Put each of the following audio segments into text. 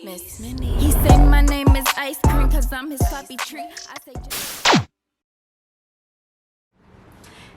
Miss Minnie. He say my name is ice cream cause I'm his puppy tree. I say just...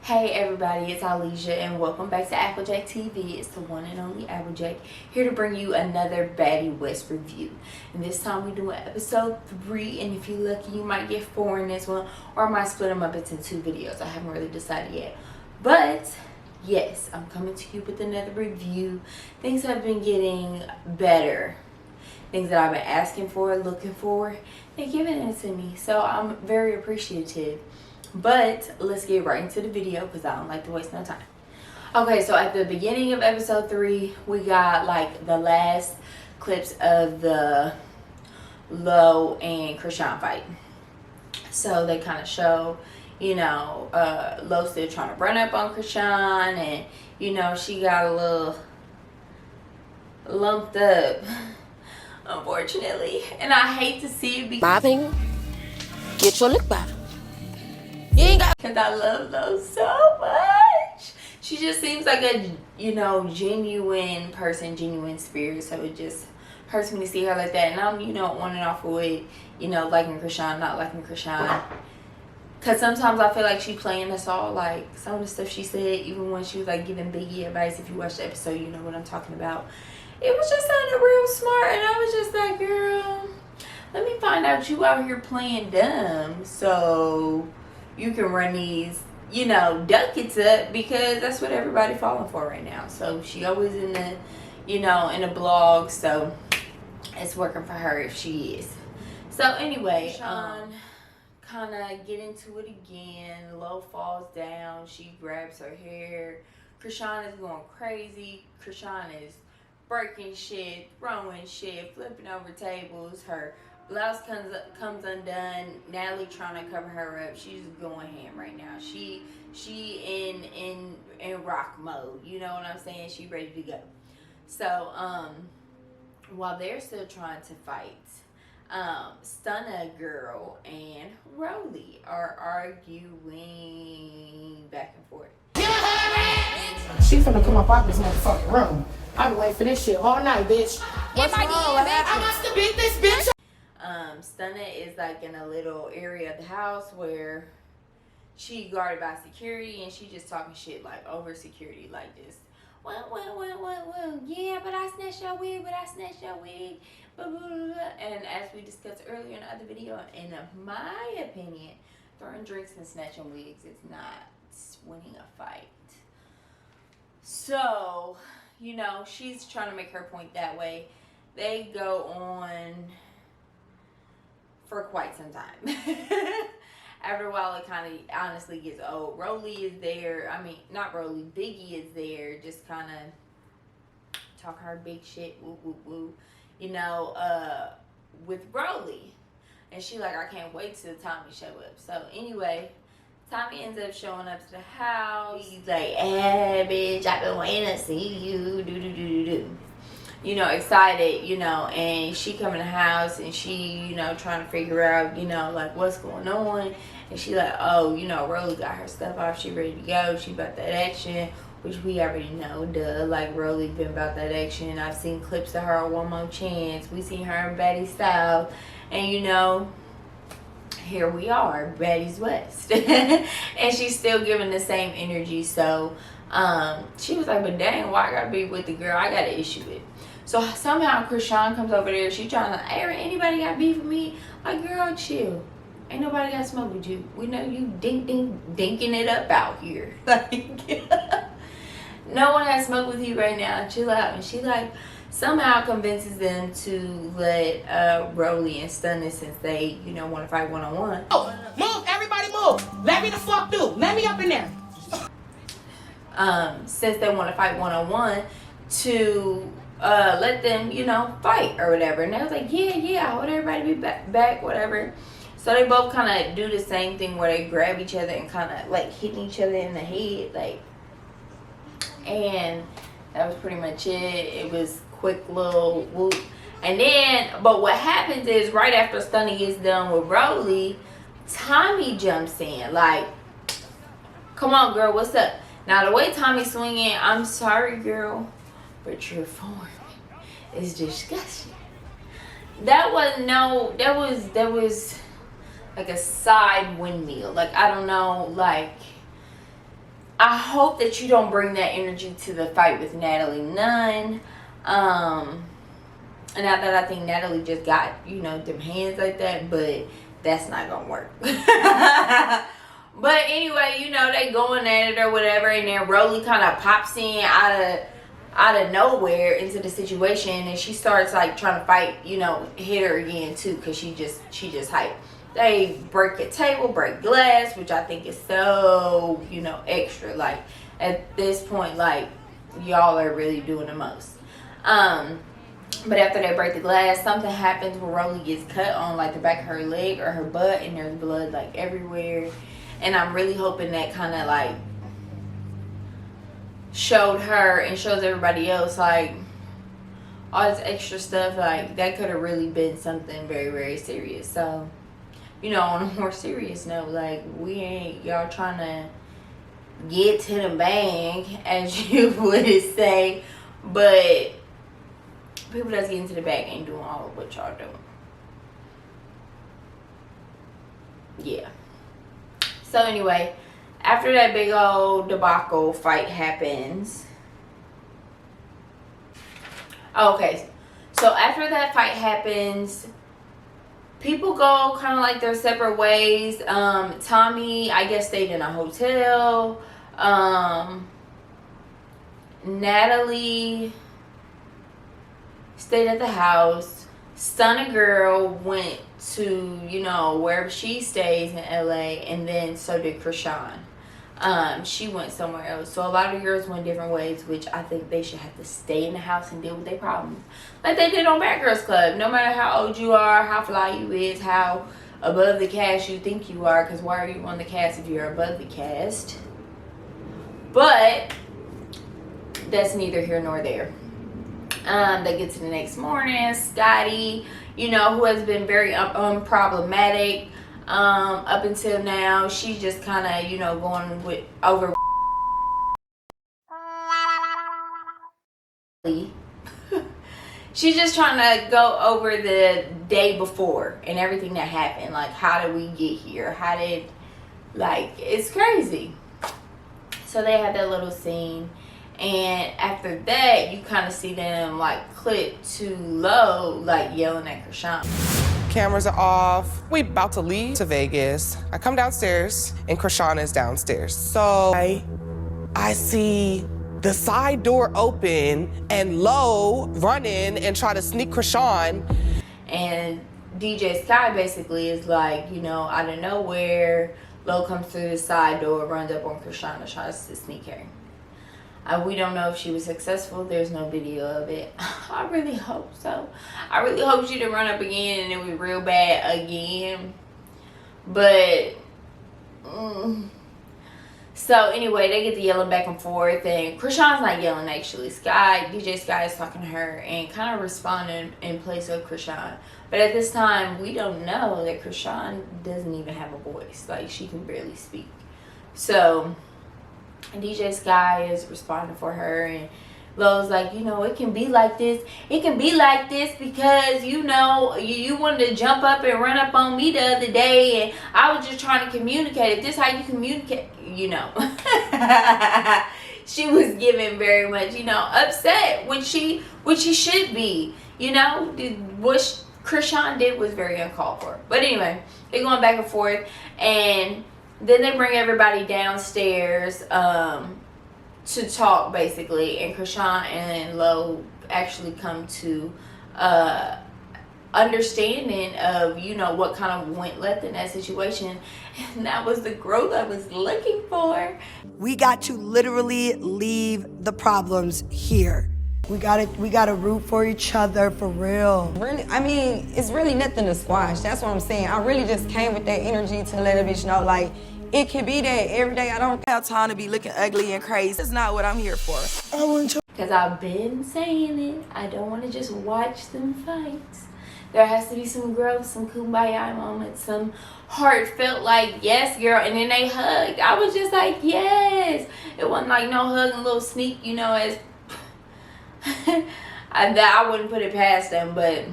Hey everybody, it's Alicia and welcome back to Applejack TV. It's the one and only Applejack, here to bring you another Baddie West review. And this time we're doing episode 3, and if you're lucky you might get 4 in this one, or I might split them up into 2 videos. I haven't really decided yet. But yes, I'm coming to you with another review. Things have been getting better. Things that I've been asking for, looking for, they're giving it to me. So I'm very appreciative. But let's get right into the video because I don't like to waste no time. Okay, so at the beginning of episode 3, we got like the last clips of the Lo and Krishan fight. So they kind of show, you know, Lo still trying to run up on Krishan, and you know, she got a little lumped up, unfortunately. And I hate to see it Mopping, get your lick back. because I love Lo so much. She just seems like a, you know, genuine person, genuine spirit. So it just hurts me to see her like that. And I'm, you know, on and off with, you know, liking Krishan, not liking Krishan. Because sometimes I feel like she playing us all. Like some of the stuff she said, even when she was like giving Biggie advice. If you watch the episode, you know what I'm talking about. It was just sounding real smart. And I was just like, girl, let me find out you out here playing dumb. So you can run these, you know, ducats up, because that's what everybody falling for right now. So she always in the, you know, in the blog, so it's working for her if she is. So anyway, kind of get into it again. Lo falls down, she grabs her hair. Krishan is going crazy. Krishan is breaking shit, throwing shit, flipping over tables. Her blouse comes undone. Natalie trying to cover her up. She's going ham right now. She in rock mode. You know what I'm saying? She ready to go. So while they're still trying to fight, Stunna Girl and Rolly are arguing back and forth. She finna come up out this motherfucking room. I've been waiting for this shit all night, bitch. What's wrong? What happened? I must have beat this bitch. Stunna is like in a little area of the house where she guarded by security, and she just talking shit like over security, like this. Well, yeah, but I snatched your wig, blah, blah, blah, blah. And as we discussed earlier in the other video, in my opinion, throwing drinks and snatching wigs is not winning a fight. So, you know, she's trying to make her point that way. They go on for quite some time. After a while, it kind of honestly gets old. Rolly is there. I mean, not Rolly. Biggie is there, just kind of talking her big shit, woo, woo, woo. You know, with Rolly. And she like, I can't wait till Tommy show up. So anyway, Tommy ends up showing up to the house. He's like, hey, bitch, I've been waiting to see you. Do. You know, excited, you know, and she come in the house and she, you know, trying to figure out, you know, like what's going on. And she like, oh, you know, Rolly got her stuff off. She ready to go. She about that action, which we already know, duh. Like, Rolly been about that action. I've seen clips of her on One More Chance. We seen her in Baddies style. And, you know, here we are, Baddies West. And she's still giving the same energy. So, she was like, but dang, why I gotta be with the girl I got an issue with? So somehow Krishan comes over there. She trying to, hey, anybody got beef with me? Like, girl, chill. Ain't nobody got smoke with you. We know you dinking it up out here. Like, no one has smoke with you right now. Chill out. And she like somehow convinces them to let Rolly and Stunna, since they, you know, want to fight one-on-one. Oh, move, everybody move. Let me the fuck through. Let me up in there. Since they want to fight one-on-one, to let them, you know, fight or whatever. And they was like, yeah, I want everybody to be back, whatever. So they both kind of do the same thing where they grab each other and kind of like hitting each other in the head, like. And that was pretty much it. It was quick little whoop. And then, but what happens is right after Stunna gets done with Rolly, Tommy jumps in like, come on, girl, what's up? Now the way Tommy's swinging, I'm sorry, girl, but your form is disgusting. That was like a side windmill. Like, I don't know, like, I hope that you don't bring that energy to the fight with Natalie Nunn. And not that I think Natalie just got, you know, them hands like that, but that's not gonna work. But anyway, you know, they going at it or whatever, and then Rolly kind of pops in out of nowhere into the situation, and she starts like trying to fight, you know, hit her again too, because she just hyped. They break a table, break glass, which I think is so, you know, extra. Like, at this point, like, y'all are really doing the most. But after they break the glass, something happens where Rolly gets cut on like the back of her leg or her butt, and there's blood like everywhere. And I'm really hoping that kind of like showed her and shows everybody else like all this extra stuff, like that could have really been something very, very serious. So, you know, on a more serious note, like, we ain't y'all trying to get to the bank, as you would say, but people that's getting to the bag ain't doing all of what y'all doing. Yeah. So anyway, after that big old debacle fight happens. Okay. So after that fight happens, people go kind of like their separate ways. Tommy, I guess, stayed in a hotel. Natalie stayed at the house. Stunna Girl went to, you know, wherever she stays in LA, and then so did Krishan. She went somewhere else. So a lot of girls went different ways, which I think they should have to stay in the house and deal with their problems like they did on Bad Girls Club. No matter how old you are, how fly you is, how above the cast you think you are, because why are you on the cast if you're above the cast? But that's neither here nor there. They get to the next morning. Scotty, you know, who has been very unproblematic up until now, she's just kind of, you know, going with over. She's just trying to go over the day before and everything that happened. Like, how did we get here? How did, like, it's crazy. So they had that little scene. And after that, you kind of see them, like, clip to low, like, yelling at Krishan. Cameras are off. We about to leave to Vegas. I come downstairs, and Krishan is downstairs. So I see the side door open, and Lo run in and try to sneak Krishan. And DJ Sky basically is like, you know, out of nowhere, Lo comes through the side door, runs up on Krishan and tries to sneak her. We don't know if she was successful. There's no video of it. I really hope so. I really hope she didn't run up again and it was real bad again. But so anyway, they get to yelling back and forth, and Krishan's not yelling actually. DJ Sky is talking to her and kind of responding in place of Krishan. But at this time, we don't know that Krishan doesn't even have a voice. Like, she can barely speak. So DJ Sky is responding for her, and Lo's like, you know, it can be like this. It can be like this because, you know, you wanted to jump up and run up on me the other day, and I was just trying to communicate. If this how you communicate, you know. She was giving very much, you know, upset when she should be. You know, what Krishan did was very uncalled for. But anyway, they're going back and forth, and then they bring everybody downstairs to talk, basically. And Krishan and Lo actually come to understanding of, you know, what kind of went left in that situation. And that was the growth I was looking for. We got to literally leave the problems here. We gotta root for each other, for real. Really, I mean, it's really nothing to squash. That's what I'm saying. I really just came with that energy to let a bitch know, like, it can be that every day. I don't have time to be looking ugly and crazy. That's not what I'm here for. I want to. Because I've been saying it. I don't want to just watch them fight. There has to be some growth, some kumbaya moments, some heartfelt, like, yes, girl. And then they hugged. I was just like, yes. It wasn't like no hug and little sneak, you know, as I wouldn't put it past them, but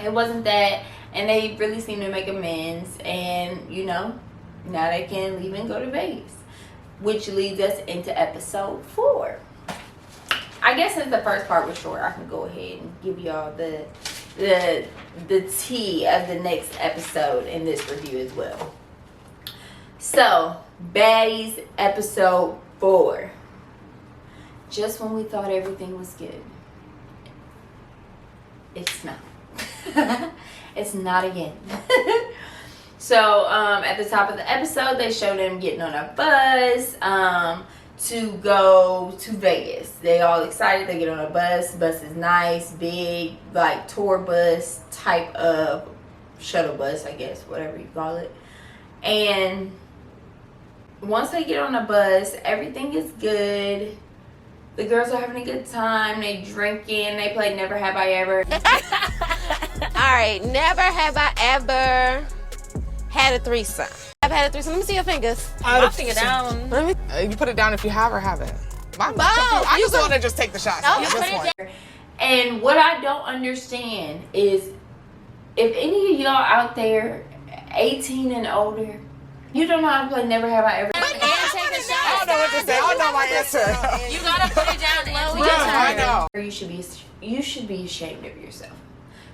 it wasn't that. And they really seem to make amends, and you know, now they can leave and go to Vegas, which leads us into episode 4. I guess since the first part was short, I can go ahead and give y'all the tea of the next episode in this review as well. So, Baddies episode 4. Just when we thought everything was good, it's not. It's not again. So, at the top of the episode, they show them getting on a bus to go to Vegas. They all excited. They get on a bus. Bus is nice, big, like tour bus type of shuttle bus, I guess, whatever you call it. And once they get on the bus, everything is good. The girls are having a good time. They drinking. They play Never Have I Ever. Alright, never have I ever had a threesome. I've had a threesome. Let me see your fingers. My finger down. Let me. You put it down if you have or haven't. Both. I just want to just take the shot. No, At you this put it point. And what I don't understand is, if any of y'all out there 18 and older, you don't know how to play Never Have I Ever. And take a shot. I don't know what to say. I don't know my answer. You gotta put it down low. I know. You should be ashamed of yourself,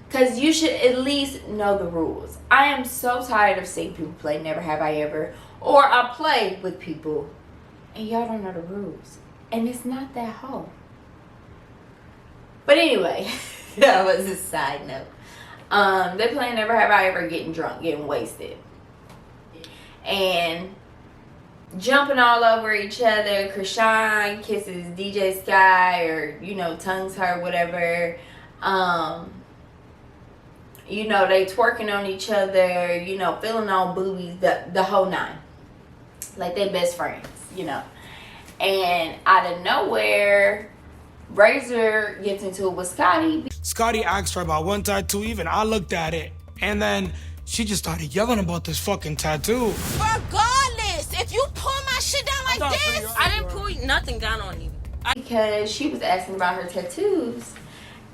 because you should at least know the rules. I am so tired of seeing people play Never Have I Ever, or I play with people and y'all don't know the rules, and it's not that hard. But anyway, that was a side note. They playing Never Have I Ever, getting drunk, getting wasted, and jumping all over each other. Krishan kisses DJ Sky, or you know, tongues her, whatever. You know, they twerking on each other, you know, feeling on boobies, the whole 9. Like they best friends, you know. And out of nowhere, Razor gets into it with Scotty. Scotty asked her about one tattoo. Even I looked at it, and then she just started yelling about this fucking tattoo. Regardless, if you pull my shit down like this, I didn't pull nothing down on you. Because she was asking about her tattoos.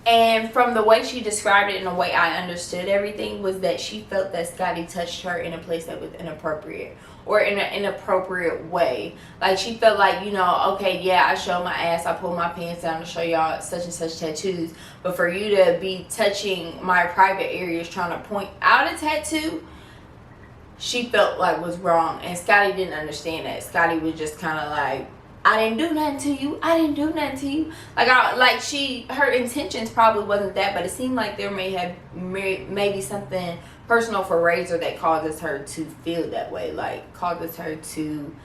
And from the way she described it and the way I understood everything, was that she felt that Scotty touched her in a place that was inappropriate, or in an inappropriate way. Like she felt like, you know, okay, yeah, I showed my ass, I pulled my pants down to show y'all such and such tattoos, but for you to be touching my private areas trying to point out a tattoo, she felt like was wrong. And Scotty didn't understand that. Scotty was just kind of like, I didn't do nothing to you. I didn't do nothing to you. Her intentions probably wasn't that, but it seemed like there maybe something personal for Razor that causes her to feel that way, like causes her to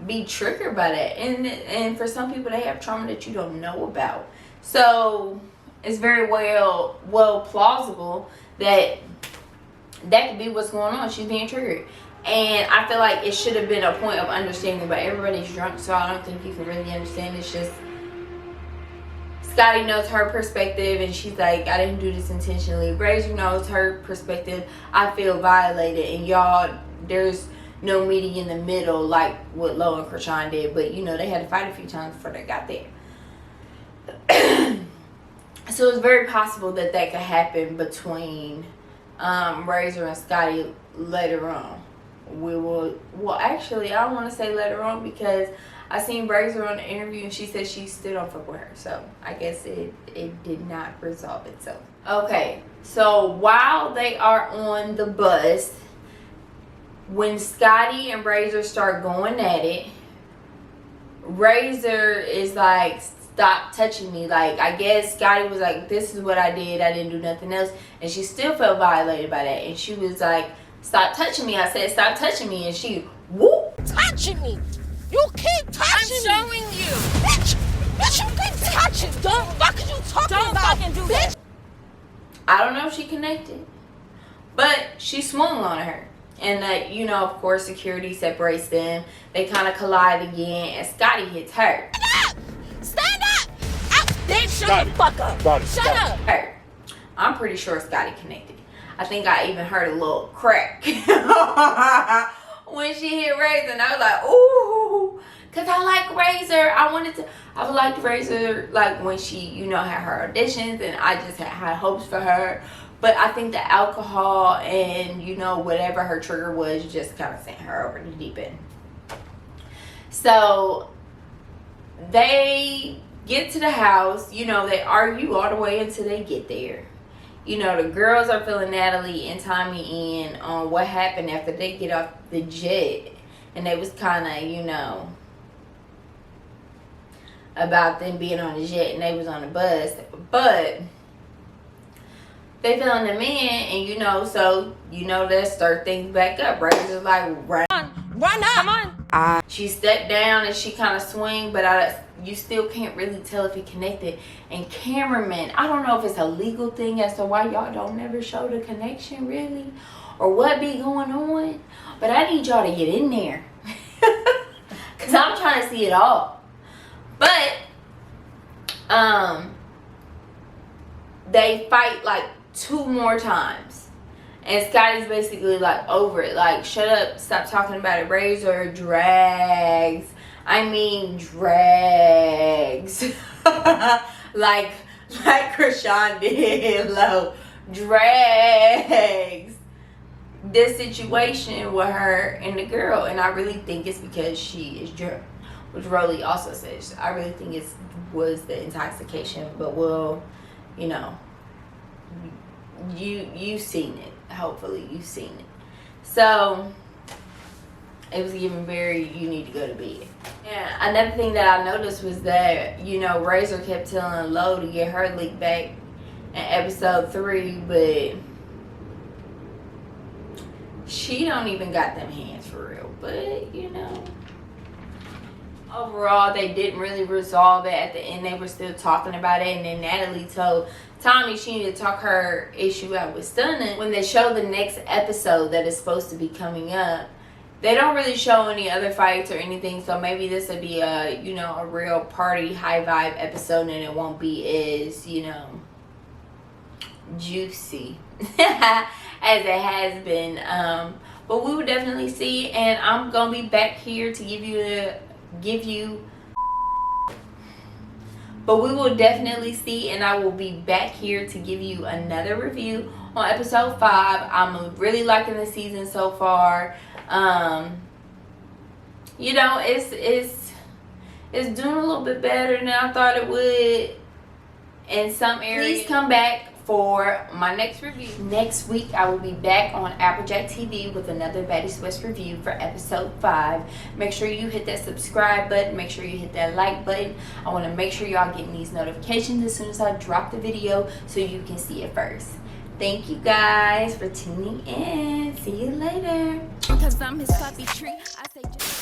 be triggered by that. And for some people, they have trauma that you don't know about. So it's very well plausible that could be what's going on. She's being triggered. And I feel like it should have been a point of understanding, but everybody's drunk, so I don't think you can really understand. It's just Scotty knows her perspective, and she's like, I didn't do this intentionally. Razor knows her perspective. I feel violated, and y'all, there's no meeting in the middle like what Lo and Krishan did. But you know, they had to fight a few times before they got there. So it's very possible that could happen between Razor and Scotty later on. Actually, I don't want to say later on, because I seen Razor on the interview and she said she still don't fuck with her. So I guess it did not resolve itself. Okay, so while they are on the bus, when Scotty and Razor start going at it, Razor is like, stop touching me. Like, I guess Scotty was like, this is what I did, I didn't do nothing else. And she still felt violated by that. And she was like, stop touching me. I said, stop touching me. And she, whoop. touching me. You keep touching me. I'm showing you. Bitch, you keep touching. The fuck are you talking Don't about? fucking do bitch? that. I don't know if she connected, but she swung on her. And that, you know, of course, security separates them. They kind of collide again, and Scotty hits her. Stand up! Bitch, shut the fuck up. Shut up. Her. I'm pretty sure Scotty connected. I think I even heard a little crack when she hit Razor, and I was like, ooh. Cause I like Razor. I liked Razor like when she, you know, had her auditions, and I just had high hopes for her. But I think the alcohol and, you know, whatever her trigger was just kind of sent her over the deep end. So they get to the house, you know, they argue all the way until they get there. You know, the girls are filling Natalie and Tommy in on what happened after they get off the jet. And they was kind of, you know, about them being on the jet and they was on the bus. But they filling them in, and, you know, so, you know, they start things back up. Right? It's like, run up. Come on. She stepped down and she kind of swing, but you still can't really tell if it connected. And cameramen, I don't know if it's a legal thing as to why y'all don't never show the connection really, or what be going on. But I need y'all to get in there. Because I'm trying to see it all. But, they fight like 2 more times. And Scotty's basically like over it. Like, shut up, stop talking about it. Razor drags. I mean drags. like Krishan did. Low. Drags this situation with her and the girl. And I really think it's because she is drunk. Which Rolly also says. I really think it was the intoxication. But, well, you know, you've seen it. Hopefully you've seen it. So it was given very, you need to go to bed. Yeah, another thing that I noticed was that, you know, Razor kept telling Lo to get her lick back in episode 3, but she don't even got them hands for real. But, you know, overall they didn't really resolve it. At the end they were still talking about it, and then Natalie told Tommy she needed to talk her issue out with Stunning. When they show the next episode that is supposed to be coming up, they don't really show any other fights or anything, so maybe this will be a, you know, a real party high vibe episode, and it won't be as, you know, juicy as it has been. But we will definitely see, and I'm gonna be back here to give you but we will definitely see, and I will be back here to give you another review on episode 5. I'm really liking the season so far. You know, it's doing a little bit better than I thought it would in some areas. Please come back for my next review. Next week, I will be back on Applejack TV with another Baddies West review for episode 5. Make sure you hit that subscribe button. Make sure you hit that like button. I want to make sure y'all getting these notifications as soon as I drop the video so you can see it first. Thank you guys for tuning in. See you later. Cause I'm his sloppy tree. I say just